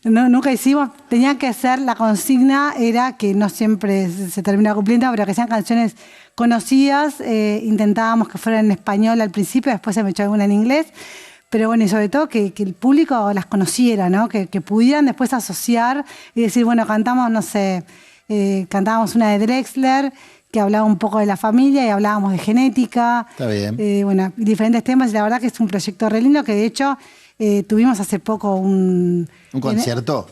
No, nunca hicimos, tenían que hacer, la consigna era que no siempre se termina cumpliendo, pero que sean canciones conocidas, intentábamos que fueran en español al principio, después se me echó alguna en inglés, pero bueno, y sobre todo que el público las conociera, ¿no? Que pudieran después asociar y decir, bueno, cantamos, no sé, cantábamos una de Drexler, que hablaba un poco de la familia y hablábamos de genética. Está bien. Bueno, diferentes temas y la verdad que es un proyecto re lindo que de hecho Tuvimos hace poco ¿Un concierto?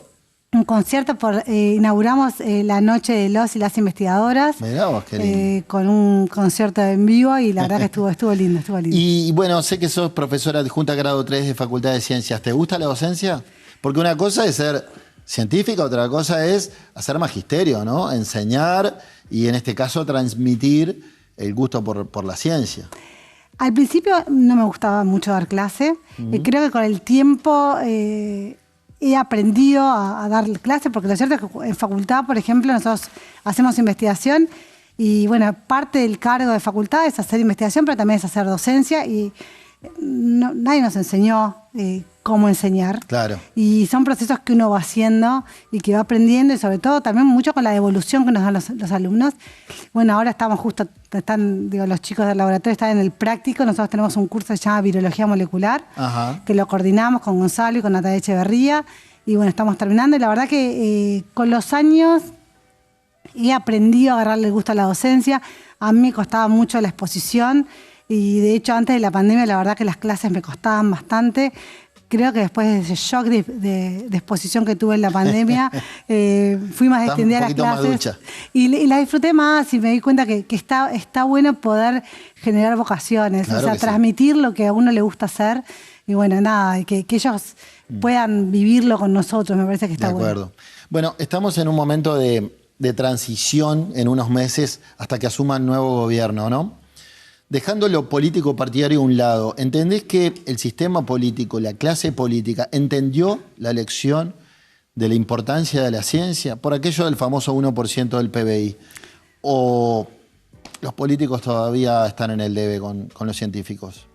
Un concierto, inauguramos la noche de los y las investigadoras. Mirá vos, qué lindo. Con un concierto en vivo y la verdad que estuvo lindo. Y bueno, sé que sos profesora adjunta grado 3 de Facultad de Ciencias. ¿Te gusta la docencia? Porque una cosa es ser científica, otra cosa es hacer magisterio, ¿no? Enseñar y en este caso transmitir el gusto por la ciencia. Al principio no me gustaba mucho dar clase. Creo que con el tiempo he aprendido a dar clase, porque lo cierto es que en facultad, por ejemplo, nosotros hacemos investigación y bueno, parte del cargo de facultad es hacer investigación, pero también es hacer docencia y nadie nos enseñó cómo enseñar. Claro. Y son procesos que uno va haciendo y que va aprendiendo y sobre todo también mucho con la devolución que nos dan los alumnos. Bueno, ahora estamos justo, los chicos del laboratorio están en el práctico, nosotros tenemos un curso que se llama Virología Molecular, que lo coordinamos con Gonzalo y con Natalia Echeverría y bueno, estamos terminando y la verdad que con los años he aprendido a agarrarle el gusto a la docencia. A mí me costaba mucho la exposición y de hecho antes de la pandemia la verdad que las clases me costaban bastante. Creo que después de ese shock de exposición que tuve en la pandemia, fui más extendida a las clases y la disfruté más y me di cuenta que está bueno poder generar vocaciones, claro, o sea, transmitir lo que a uno le gusta hacer y bueno, nada, que ellos puedan vivirlo con nosotros, me parece que está bueno. De acuerdo. Bueno, estamos en un momento de transición en unos meses hasta que asuma el nuevo gobierno, ¿no? Dejando lo político partidario a un lado, ¿entendés que el sistema político, la clase política, entendió la lección de la importancia de la ciencia por aquello del famoso 1% del PBI? ¿O los políticos todavía están en el debe con los científicos?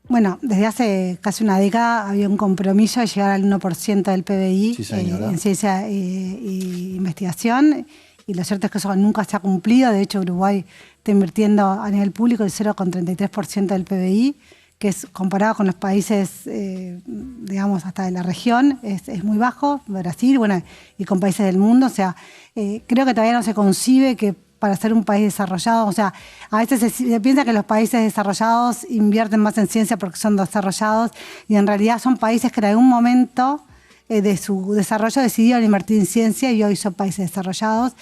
Bueno, desde hace casi una década había un compromiso de llegar al 1% del PBI en ciencia e investigación. Y lo cierto es que eso nunca se ha cumplido. De hecho, Uruguay está invirtiendo a nivel público el 0,33% del PBI, que es comparado con los países, digamos, hasta de la región, es muy bajo. Brasil, bueno, y con países del mundo. O sea, creo que todavía no se concibe que para ser un país desarrollado, o sea, a veces se piensa que los países desarrollados invierten más en ciencia porque son desarrollados y en realidad son países que en algún momento de su desarrollo decidieron invertir en ciencia y hoy son países desarrollados.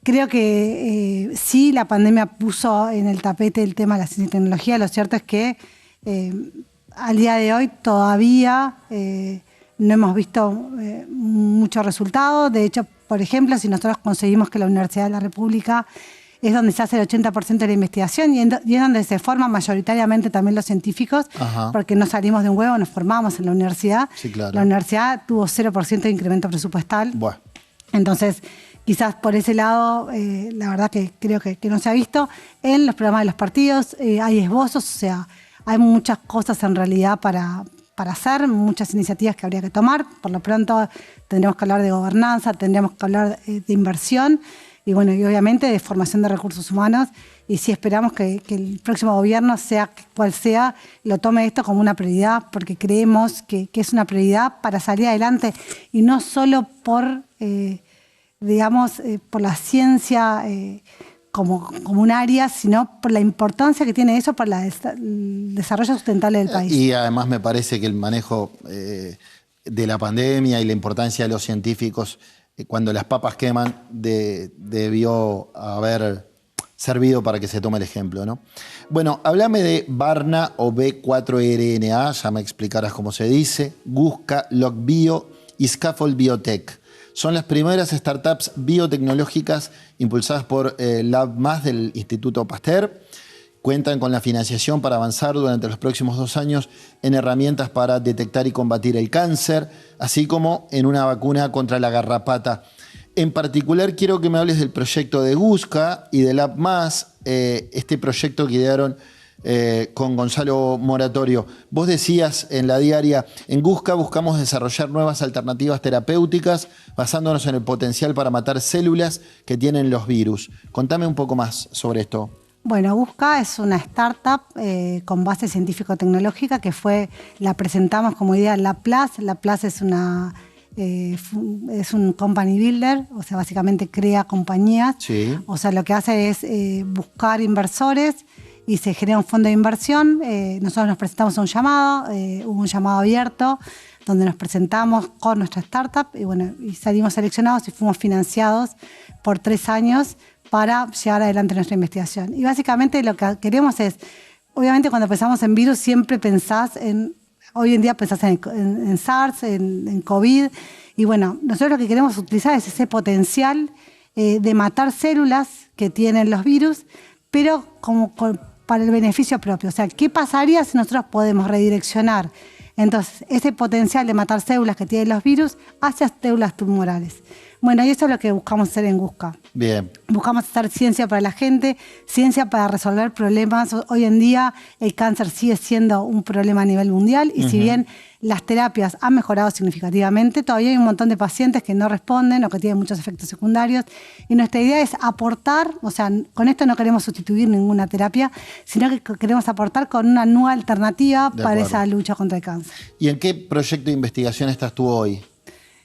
Creo que sí, la pandemia puso en el tapete el tema de la ciencia y tecnología. Lo cierto es que al día de hoy todavía no hemos visto muchos resultados. De hecho, por ejemplo, si nosotros conseguimos que la Universidad de la República es donde se hace el 80% de la investigación y es donde se forman mayoritariamente también los científicos, porque no salimos de un huevo, nos formamos en la universidad. Sí, claro. La universidad tuvo 0% de incremento presupuestal. Bueno. Entonces, quizás por ese lado, la verdad que creo que no se ha visto. En los programas de los partidos hay esbozos, o sea, hay muchas cosas en realidad para hacer, muchas iniciativas que habría que tomar. Por lo pronto tendríamos que hablar de gobernanza, tendríamos que hablar de inversión y bueno, y obviamente de formación de recursos humanos. Y sí esperamos que el próximo gobierno, sea cual sea, lo tome esto como una prioridad, porque creemos que es una prioridad para salir adelante y no solo por, por la ciencia como un área, sino por la importancia que tiene eso para el desarrollo sustentable del país. Y además me parece que el manejo de la pandemia y la importancia de los científicos, cuando las papas queman, debió haber servido para que se tome el ejemplo, ¿no? Bueno, háblame de Barna o B4RNA, ya me explicarás cómo se dice, Gusca, LogBio y Scaffold Biotech. Son las primeras startups biotecnológicas impulsadas por LabMas del Instituto Pasteur. Cuentan con la financiación para avanzar durante los próximos 2 años en herramientas para detectar y combatir el cáncer, así como en una vacuna contra la garrapata. En particular, quiero que me hables del proyecto de Gusca y de LabMas, este proyecto que idearon con Gonzalo Moratorio. Vos decías en la diaria, en Gusca buscamos desarrollar nuevas alternativas terapéuticas basándonos en el potencial para matar células que tienen los virus. Contame un poco más sobre esto. Bueno, Gusca es una startup con base científico-tecnológica que la presentamos como idea en LabPlus. LabPlus es un company builder, o sea, básicamente crea compañías. Sí. O sea, lo que hace es buscar inversores y se genera un fondo de inversión. Nosotros nos presentamos a un llamado, hubo un llamado abierto donde nos presentamos con nuestra startup y salimos seleccionados y fuimos financiados por 3 años para llevar adelante nuestra investigación. Y básicamente lo que queremos es, obviamente cuando pensamos en virus siempre pensás hoy en día pensás en SARS, en COVID, y bueno, nosotros lo que queremos utilizar es ese potencial de matar células que tienen los virus, pero para el beneficio propio. O sea, ¿qué pasaría si nosotros podemos redireccionar entonces ese potencial de matar células que tienen los virus hacia células tumorales? Bueno, y eso es lo que buscamos hacer en Gusca. Bien. Buscamos hacer ciencia para la gente, ciencia para resolver problemas. Hoy en día el cáncer sigue siendo un problema a nivel mundial y si bien las terapias han mejorado significativamente, todavía hay un montón de pacientes que no responden o que tienen muchos efectos secundarios. Y nuestra idea es aportar, o sea, con esto no queremos sustituir ninguna terapia, sino que queremos aportar con una nueva alternativa para esa lucha contra el cáncer. ¿Y en qué proyecto de investigación estás tú hoy,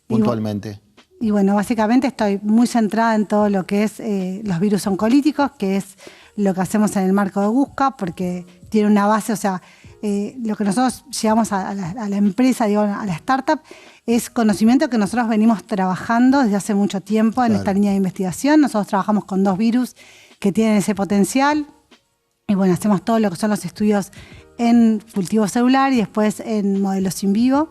puntualmente? Y bueno, básicamente estoy muy centrada en todo lo que es los virus oncolíticos, que es lo que hacemos en el marco de Gusca, porque tiene una base, o sea, lo que nosotros llevamos a la empresa, digo, a la startup, es conocimiento que nosotros venimos trabajando desde hace mucho tiempo en esta línea de investigación. Nosotros trabajamos con 2 virus que tienen ese potencial y bueno, hacemos todo lo que son los estudios en cultivo celular y después en modelos in vivo.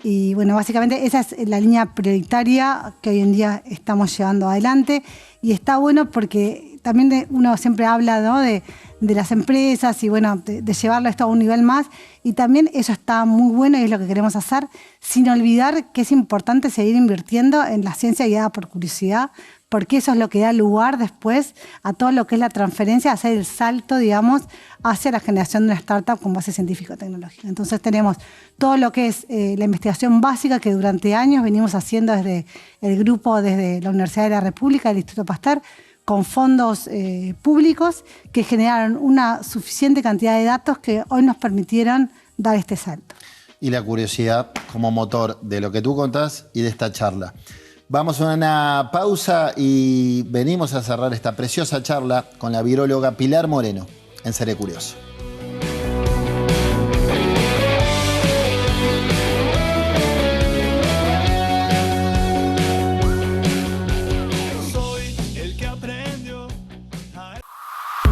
Y bueno, básicamente esa es la línea prioritaria que hoy en día estamos llevando adelante. Y está bueno porque también uno siempre habla, ¿no?, de las empresas y bueno, de llevarlo esto a un nivel más. Y también eso está muy bueno y es lo que queremos hacer, sin olvidar que es importante seguir invirtiendo en la ciencia guiada por curiosidad, porque eso es lo que da lugar después a todo lo que es la transferencia, hacer el salto, digamos, hacia la generación de una startup con base científico-tecnológica. Entonces tenemos todo lo que es la investigación básica que durante años venimos haciendo desde el grupo, desde la Universidad de la República, el Instituto Pasteur, con fondos públicos que generaron una suficiente cantidad de datos que hoy nos permitieron dar este salto. Y la curiosidad como motor de lo que tú contás y de esta charla. Vamos a una pausa y venimos a cerrar esta preciosa charla con la viróloga Pilar Moreno en Seré Curioso.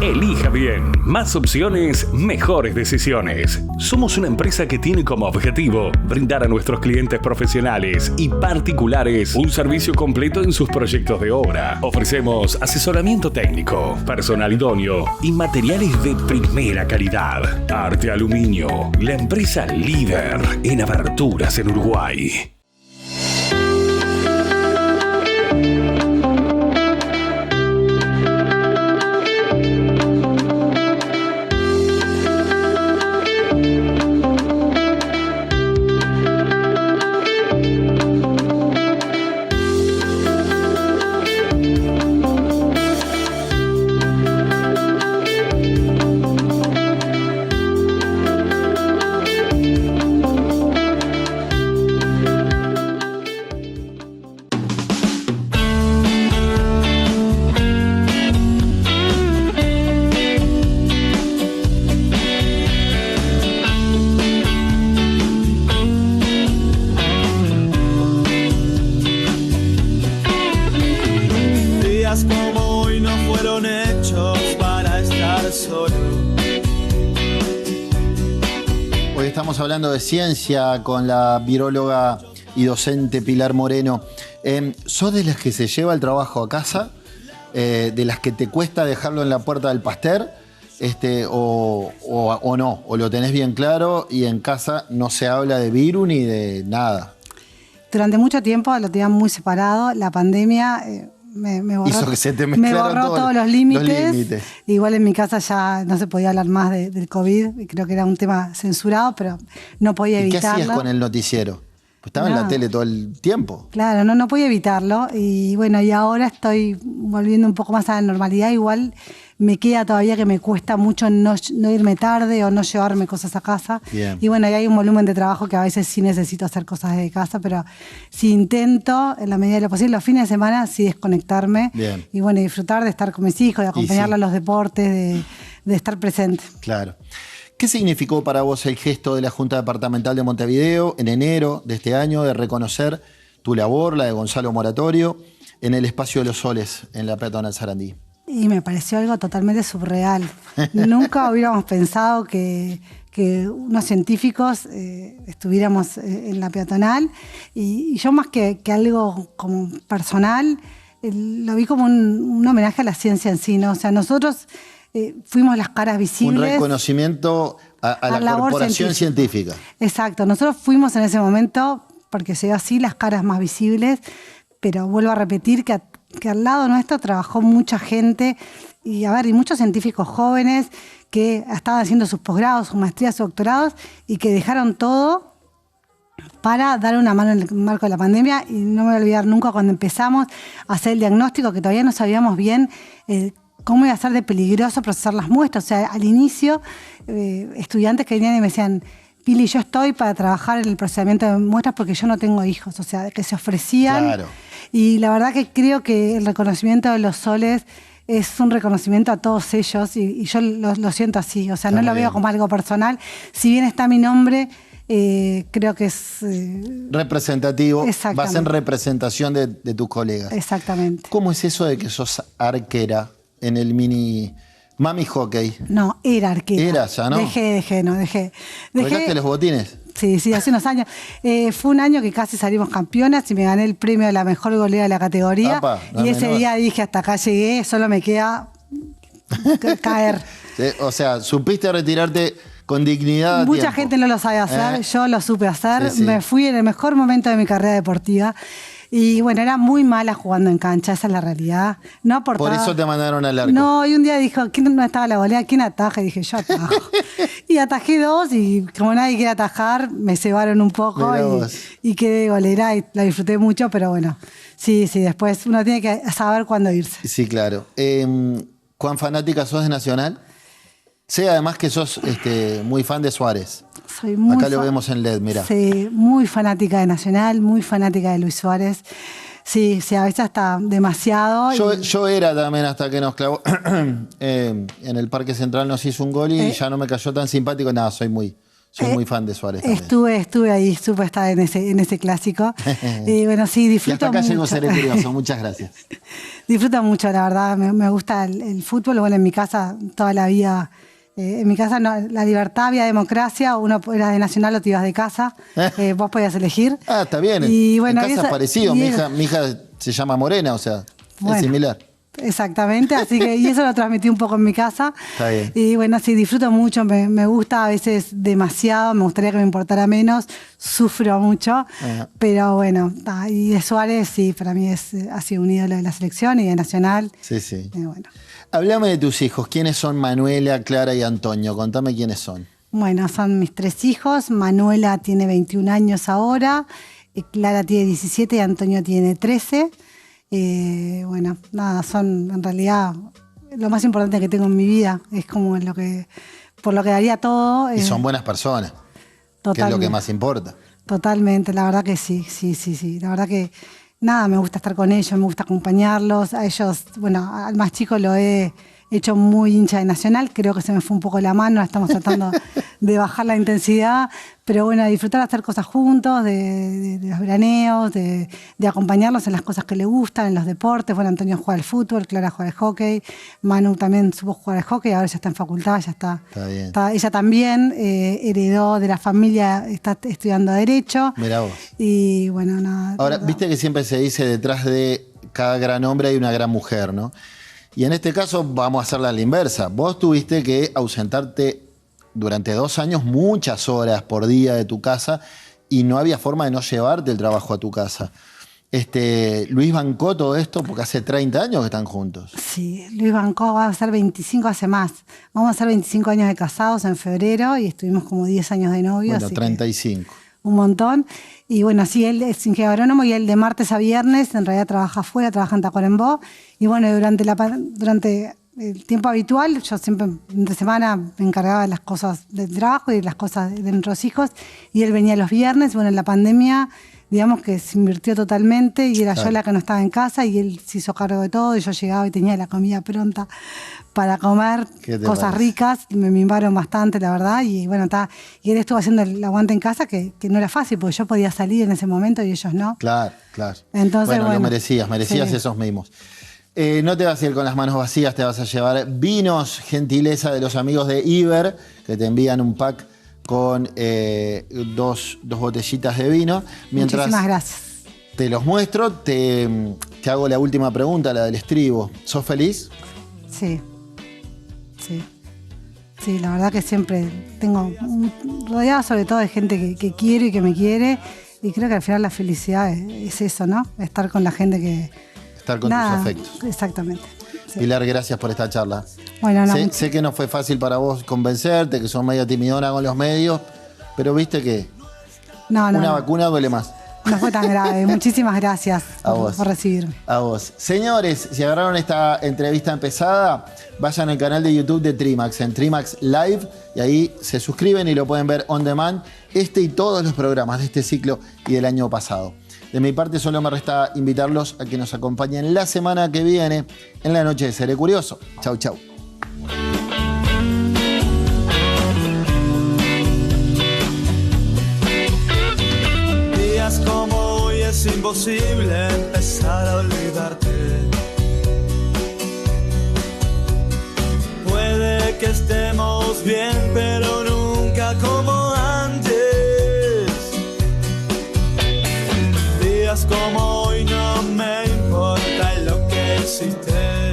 Elija bien. Más opciones, mejores decisiones. Somos una empresa que tiene como objetivo brindar a nuestros clientes profesionales y particulares un servicio completo en sus proyectos de obra. Ofrecemos asesoramiento técnico, personal idóneo y materiales de primera calidad. Arte Aluminio, la empresa líder en aberturas en Uruguay. Hablando de ciencia con la viróloga y docente Pilar Moreno. ¿Sos de las que se lleva el trabajo a casa? ¿De las que te cuesta dejarlo en la puerta del Pasteur? ¿O no? ¿O lo tenés bien claro y en casa no se habla de virus ni de nada? Durante mucho tiempo lo tenían muy separado. La pandemia me borró, hizo que se te me borró todos los límites. Igual en mi casa ya no se podía hablar más del COVID. Y creo que era un tema censurado, pero no podía evitarlo. ¿Y qué hacías con el noticiero? Pues estaba en la tele todo el tiempo. Claro, no podía evitarlo. Y bueno, y ahora estoy volviendo un poco más a la normalidad. Igual me queda todavía que me cuesta mucho no irme tarde o no llevarme cosas a casa. Bien. Y bueno, y hay un volumen de trabajo que a veces sí necesito hacer cosas desde casa, pero sí intento, en la medida de lo posible, los fines de semana sí desconectarme. Bien. Y bueno, disfrutar de estar con mis hijos, de acompañarlos a los deportes, de estar presente. Claro. ¿Qué significó para vos el gesto de la Junta Departamental de Montevideo en enero de este año de reconocer tu labor, la de Gonzalo Moratorio, en el Espacio de los Soles, en la peatonal Sarandí? Y me pareció algo totalmente surreal. Nunca hubiéramos pensado que unos científicos estuviéramos en la peatonal. Y yo más que algo como personal, lo vi como un homenaje a la ciencia en sí, ¿no? O sea, nosotros fuimos las caras visibles. Un reconocimiento a la corporación científica. Exacto. Nosotros fuimos en ese momento, porque se dio así, las caras más visibles, pero vuelvo a repetir que al lado nuestro trabajó mucha gente y muchos científicos jóvenes que estaban haciendo sus posgrados, sus maestrías, sus doctorados y que dejaron todo para dar una mano en el marco de la pandemia. Y no me voy a olvidar nunca cuando empezamos a hacer el diagnóstico, que todavía no sabíamos bien cómo iba a ser de peligroso procesar las muestras. O sea, al inicio, estudiantes que venían y me decían: Pili, yo estoy para trabajar en el procesamiento de muestras porque yo no tengo hijos. O sea, que se ofrecían. Claro. Y la verdad que creo que el reconocimiento de los soles es un reconocimiento a todos ellos y yo lo siento así. O sea, no lo veo como algo personal. Si bien está mi nombre, creo que es... representativo. Vas en representación de tus colegas. Exactamente. ¿Cómo es eso de que sos arquera en el mini mami hockey? No, era arquera. Era ya, ¿no? Dejé. ¿Colgaste los botines? Sí, hace unos años. Fue un año que casi salimos campeonas y me gané el premio de la mejor golera de la categoría. Y ese día dije: hasta acá llegué, solo me queda caer. O sea, supiste retirarte con dignidad. Mucha gente no lo sabe hacer, yo lo supe hacer. Sí. Me fui en el mejor momento de mi carrera deportiva. Y bueno, era muy mala jugando en cancha, esa es la realidad. No aportaba. Por eso te mandaron al arco. No, y un día dijo: ¿quién no estaba la golea? ¿Quién ataja? Y dije: yo atajo. Y atajé 2 y como nadie quiere atajar, me cebaron un poco y quedé golera y la disfruté mucho, pero bueno, sí, después uno tiene que saber cuándo irse. Sí, claro. ¿Cuán fanática sos de Nacional? Sé además que sos muy fan de Suárez. Soy muy Acá lo vemos en LED, mira. Sí, muy fanática de Nacional, muy fanática de Luis Suárez. Sí, a veces hasta demasiado. Yo era también hasta que nos clavó en el Parque Central, nos hizo un gol y ya no me cayó tan simpático. Nada, soy muy fan de Suárez también. Estuve ahí, supe estar en ese clásico. Y bueno, sí, disfruto mucho. Y hasta acá llegó Seré Curioso, muchas gracias. Disfruto mucho, la verdad. Me gusta el fútbol. Bueno, en mi casa toda la vida... en mi casa la libertad, había democracia, uno era de Nacional o te ibas de casa, vos podías elegir. Está bien, y bueno, en casa es parecido, mi hija se llama Morena, o sea, es similar. Exactamente, así que y eso lo transmití un poco en mi casa. Está bien. Y bueno, sí, disfruto mucho, me gusta a veces demasiado, me gustaría que me importara menos, sufro mucho, pero bueno, y de Suárez sí, para mí ha sido un ídolo de la selección y de Nacional. Sí. Bueno. Háblame de tus hijos, ¿quiénes son Manuela, Clara y Antonio? Contame quiénes son. Bueno, son mis 3 hijos, Manuela tiene 21 años ahora, Clara tiene 17 y Antonio tiene 13. Bueno, nada, son en realidad lo más importante que tengo en mi vida. Es como por lo que daría todo. Y son buenas personas, que es lo que más importa. Totalmente, la verdad que sí. La verdad que nada, me gusta estar con ellos, me gusta acompañarlos. A ellos, bueno, al más chico lo he hecho muy hincha de Nacional, creo que se me fue un poco la mano, estamos tratando de bajar la intensidad, pero bueno, disfrutar de hacer cosas juntos, de los veraneos, de acompañarlos en las cosas que les gustan, en los deportes. Bueno, Antonio juega al fútbol, Clara juega al hockey, Manu también supo jugar al hockey, ahora ya está en facultad, ya está bien. Ella también heredó de la familia, está estudiando Derecho. Mirá vos. Y bueno, nada. Ahora, viste que siempre se dice detrás de cada gran hombre hay una gran mujer, ¿no? Y en este caso vamos a hacerla a la inversa. Vos tuviste que ausentarte durante 2 años muchas horas por día de tu casa y no había forma de no llevarte el trabajo a tu casa. Luis bancó todo esto porque hace 30 años que están juntos. Sí, Luis bancó, va a ser 25 hace más. Vamos a hacer 25 años de casados en febrero y estuvimos como 10 años de novios. Bueno, 35. Un montón. Y bueno, sí, él es ingeniero agrónomo y él de martes a viernes en realidad trabaja afuera, trabaja en Tacuarembó. Y bueno, durante el tiempo habitual, yo siempre entre semana me encargaba de las cosas del trabajo y de las cosas de nuestros hijos. Y él venía los viernes. Bueno, en la pandemia digamos que se invirtió totalmente y era Claro. yo la que no estaba en casa y él se hizo cargo de todo y yo llegaba y tenía la comida pronta para comer, ¿Qué te cosas parece? ricas, me mimaron bastante, la verdad, y bueno, y él estuvo haciendo el aguante en casa que no era fácil, porque yo podía salir en ese momento y ellos no. Claro. Entonces, Lo bueno, merecías sí. esos mimos. No te vas a ir con las manos vacías, te vas a llevar vinos, gentileza de los amigos de Iber, que te envían un pack con dos botellitas de vino. Mientras Muchísimas gracias. te los muestro, te hago la última pregunta, la del estribo. ¿Sos feliz? Sí. Sí, la verdad que siempre tengo rodeada sobre todo de gente que quiere y que me quiere. Y creo que al final la felicidad es eso, ¿no? Estar con la gente que... Estar con tus afectos. Exactamente. Sí. Pilar, gracias por esta charla. Bueno, no, Sé que no fue fácil para vos convencerte, que sos medio timidona con los medios, pero viste que una vacuna duele más. No fue tan grave. Muchísimas gracias por recibirme. A vos. Señores, si agarraron esta entrevista empezada, vayan al canal de YouTube de Trimax, en Trimax Live, y ahí se suscriben y lo pueden ver on demand, este y todos los programas de este ciclo y del año pasado. De mi parte, solo me resta invitarlos a que nos acompañen la semana que viene en la noche de Seré Curioso. Chau, chau. Días como hoy es imposible empezar a olvidarte. Puede que estemos bien, pero nunca como antes. Días como hoy no me importa lo que hiciste.